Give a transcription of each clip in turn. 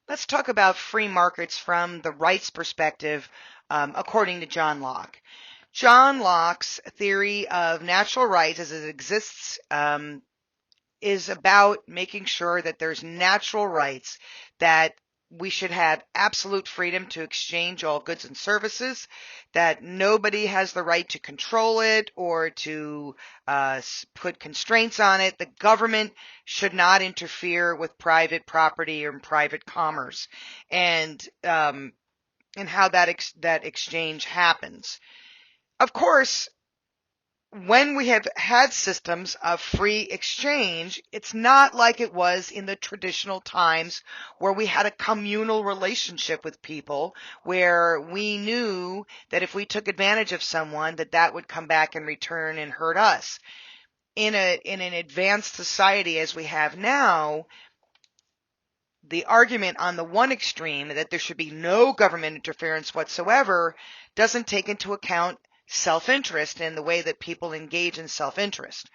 Let's talk about free markets from the rights perspective, according to John Locke. John Locke's theory of natural rights as it exists is about making sure that there's natural rights, that we should have absolute freedom to exchange all goods and services, that nobody has the right to control it or to put constraints on it. The government should not interfere with private property or private commerce, and how that exchange happens. Of course, when we have had systems of free exchange, it's not like it was in the traditional times where we had a communal relationship with people, where we knew that if we took advantage of someone, that would come back in return and hurt us. In an advanced society as we have now, the argument on the one extreme that there should be no government interference whatsoever doesn't take into account self-interest and the way that people engage in self-interest.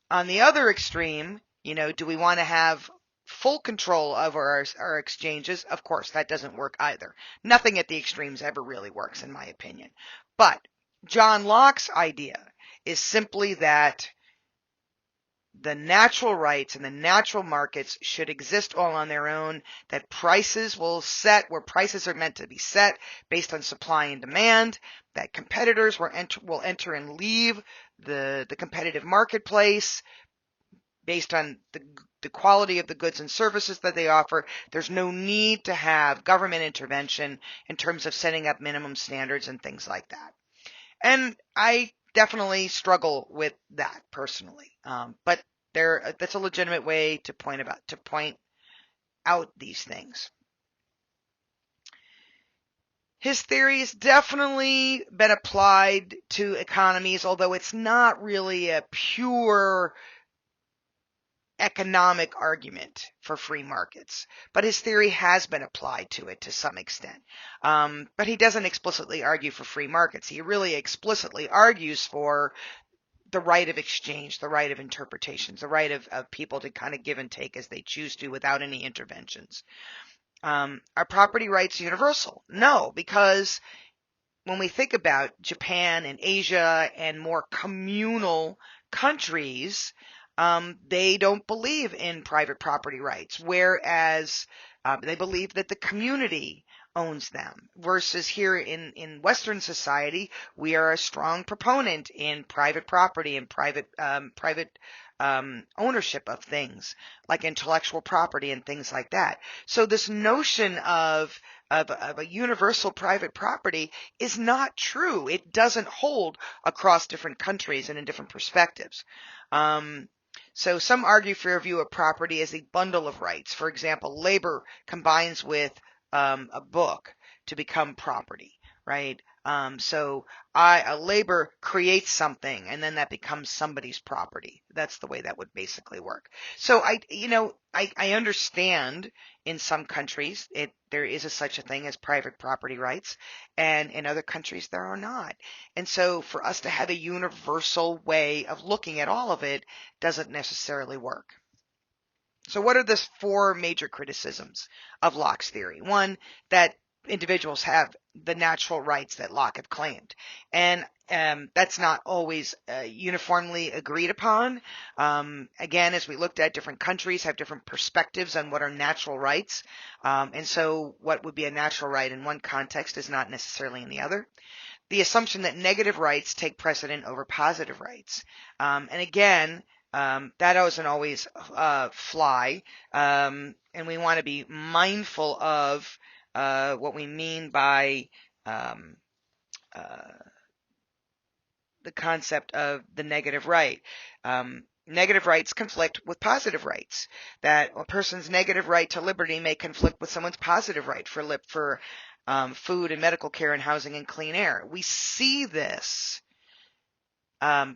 On the other extreme, do we want to have full control of our exchanges? Of course, that doesn't work either. Nothing at the extremes ever really works, in my opinion. But John Locke's idea is simply that the natural rights and the natural markets should exist all on their own, that prices will set where prices are meant to be set based on supply and demand, that competitors will enter and leave the competitive marketplace based on the quality of the goods and services that they offer. There's no need to have government intervention in terms of setting up minimum standards and things like that. And I definitely struggle with that personally, but that's a legitimate way to point out these things. His theory has definitely been applied to economies, although it's not really a pure economic argument for free markets, but his theory has been applied to it to some extent. But he doesn't explicitly argue for free markets. He really explicitly argues for the right of exchange, the right of interpretations, the right of people to kind of give and take as they choose to without any interventions. Are property rights universal? No, because when we think about Japan and Asia and more communal countries, they don't believe in private property rights, whereas they believe that the community owns them, versus here in Western society, we are a strong proponent in private property and private ownership of things like intellectual property and things like that. So this notion of a universal private property is not true. It doesn't hold across different countries and in different perspectives. So some argue for a view of property as a bundle of rights. For example, labor combines with a book to become property, right? So labor creates something and then that becomes somebody's property. That's the way that would basically work. So I understand in some countries there is such a thing as private property rights, and in other countries there are not. And so for us to have a universal way of looking at all of it doesn't necessarily work. So what are the four major criticisms of Locke's theory? One, that individuals have the natural rights that Locke have claimed. And that's not always uniformly agreed upon. Again, as we looked at, different countries have different perspectives on what are natural rights. And so what would be a natural right in one context is not necessarily in the other. The assumption that negative rights take precedent over positive rights. And again, that doesn't always fly. And we want to be mindful of what we mean by the concept of the negative right. Negative rights conflict with positive rights. That a person's negative right to liberty may conflict with someone's positive right for food and medical care and housing and clean air. We see this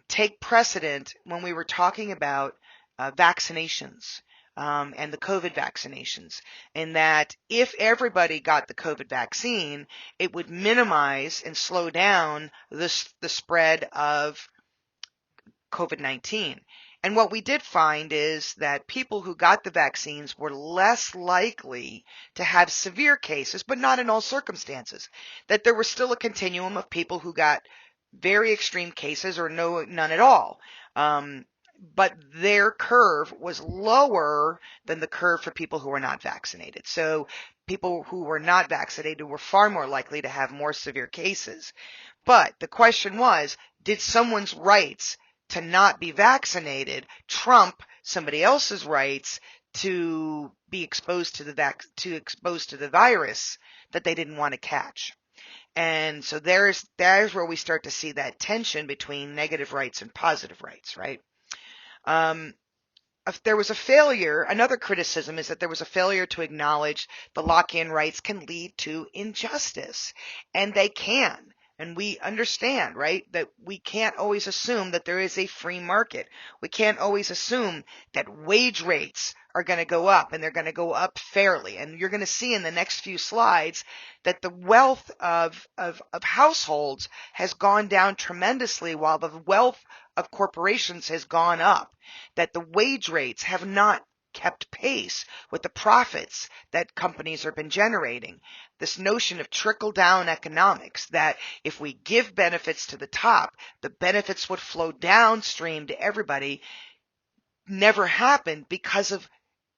take precedent when we were talking about vaccinations. And the COVID vaccinations, in that if everybody got the COVID vaccine, it would minimize and slow down the spread of COVID-19. And what we did find is that people who got the vaccines were less likely to have severe cases, but not in all circumstances. That there was still a continuum of people who got very extreme cases or none at all. But their curve was lower than the curve for people who were not vaccinated. So people who were not vaccinated were far more likely to have more severe cases. But the question was, did someone's rights to not be vaccinated trump somebody else's rights to be exposed to the virus that they didn't want to catch? And so there's where we start to see that tension between negative rights and positive rights, right? If there was a failure, another criticism is that there was a failure to acknowledge the lock-in rights can lead to injustice, and they can. And we understand, right, that we can't always assume that there is a free market. We can't always assume that wage rates are going to go up and they're going to go up fairly. And you're going to see in the next few slides that the wealth of households has gone down tremendously while the wealth of corporations has gone up, that the wage rates have not kept pace with the profits that companies have been generating. This notion of trickle-down economics, that if we give benefits to the top, the benefits would flow downstream to everybody, never happened because of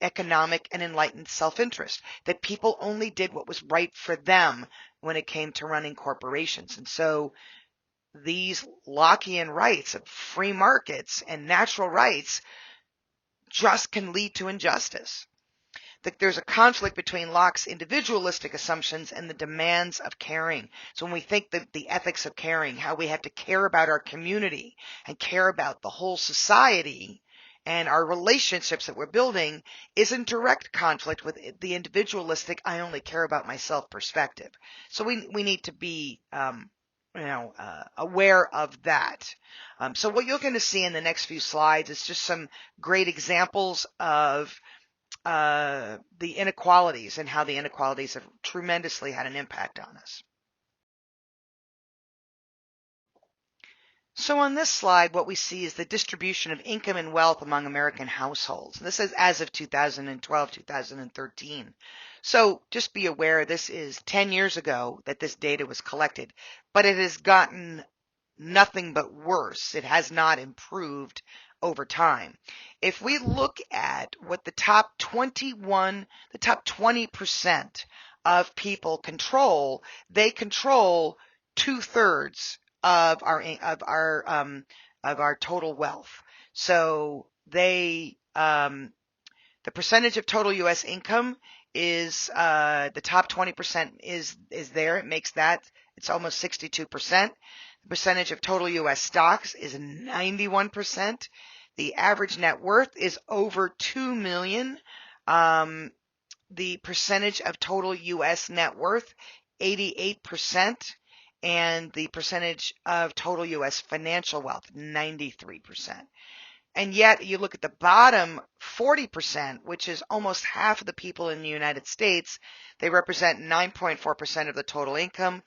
economic and enlightened self-interest, that people only did what was right for them when it came to running corporations. And so these Lockean rights of free markets and natural rights just can lead to injustice. That there's a conflict between Locke's individualistic assumptions and the demands of caring. So when we think that the ethics of caring, how we have to care about our community and care about the whole society and our relationships that we're building, is in direct conflict with the individualistic, I only care about myself perspective. So we need to be aware of that. So what you're going to see in the next few slides is just some great examples of the inequalities and how the inequalities have tremendously had an impact on us. So on this slide, what we see is the distribution of income and wealth among American households. This is as of 2012, 2013. So just be aware, this is 10 years ago that this data was collected, but it has gotten nothing but worse. It has not improved over time. If we look at what the top 20% of people control, they control 2/3 of our total wealth. So they the percentage of total U.S. income is the top 20% is there. It makes that, it's almost 62%. The percentage of total U.S. stocks is 91%. The average net worth is over $2 million. The percentage of total U.S. net worth, 88%. And the percentage of total U.S. financial wealth, 93%. And yet you look at the bottom 40%, which is almost half of the people in the United States, they represent 9.4% of the total income.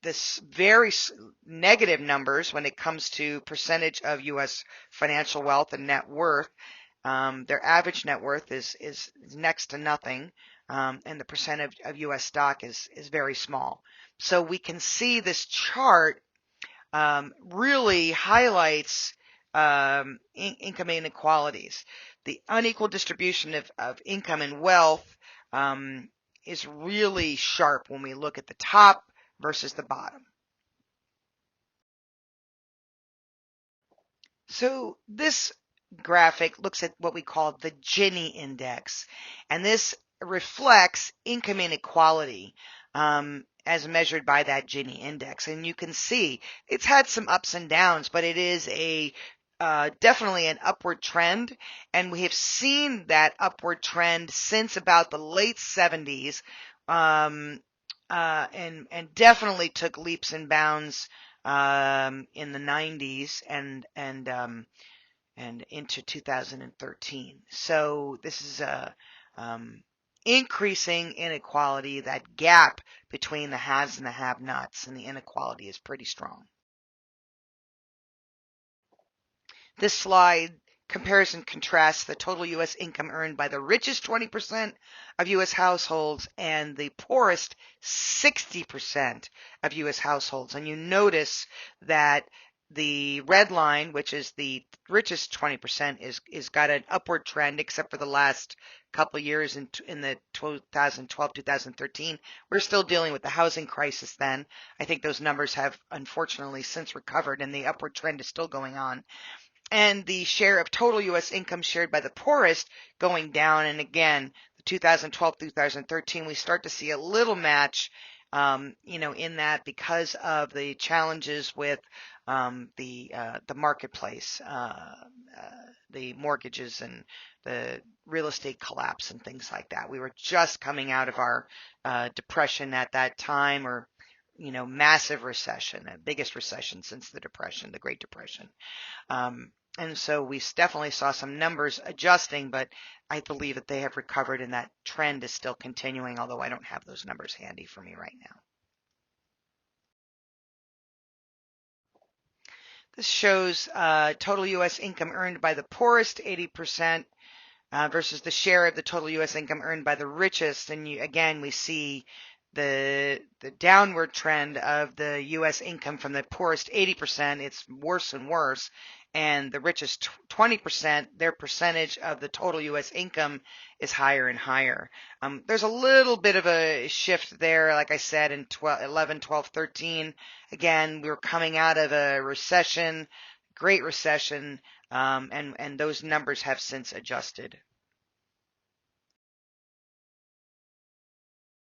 This very negative numbers when it comes to percentage of U.S. financial wealth and net worth. Their average net worth is next to nothing, and the percent of U.S. stock is very small. So we can see this chart really highlights income inequalities. The unequal distribution of income and wealth is really sharp when we look at the top versus the bottom. So this graphic looks at what we call the Gini index, and this reflects income inequality as measured by that Gini index. And you can see it's had some ups and downs, but it is a definitely an upward trend, and we have seen that upward trend since about the late 70s, and definitely took leaps and bounds in the 90s and into 2013. So this is a increasing inequality. That gap between the haves and the have-nots, and the inequality is pretty strong. This slide compares and contrasts the total U.S. income earned by the richest 20% of U.S. households and the poorest 60% of U.S. households. And you notice that the red line, which is the richest 20%, is got an upward trend, except for the last couple of years in the 2012, 2013. We're still dealing with the housing crisis then. I think those numbers have unfortunately since recovered, and the upward trend is still going on. And the share of total U.S. income shared by the poorest going down. And again, 2012, 2013, we start to see a little match, in that because of the challenges with the marketplace, the mortgages and the real estate collapse and things like that. We were just coming out of our depression at that time, or massive recession, the biggest recession since the Depression, the Great Depression. And so we definitely saw some numbers adjusting, but I believe that they have recovered and that trend is still continuing, although I don't have those numbers handy for me right now. This shows total U.S. income earned by the poorest 80% versus the share of the total U.S. income earned by the richest. And again, we see the downward trend of the U.S. income from the poorest 80%. It's worse and worse. And the richest 20%, their percentage of the total U.S. income is higher and higher. There's a little bit of a shift there, like I said, in 11, 12, 13. Again, we were coming out of a recession, Great Recession, and those numbers have since adjusted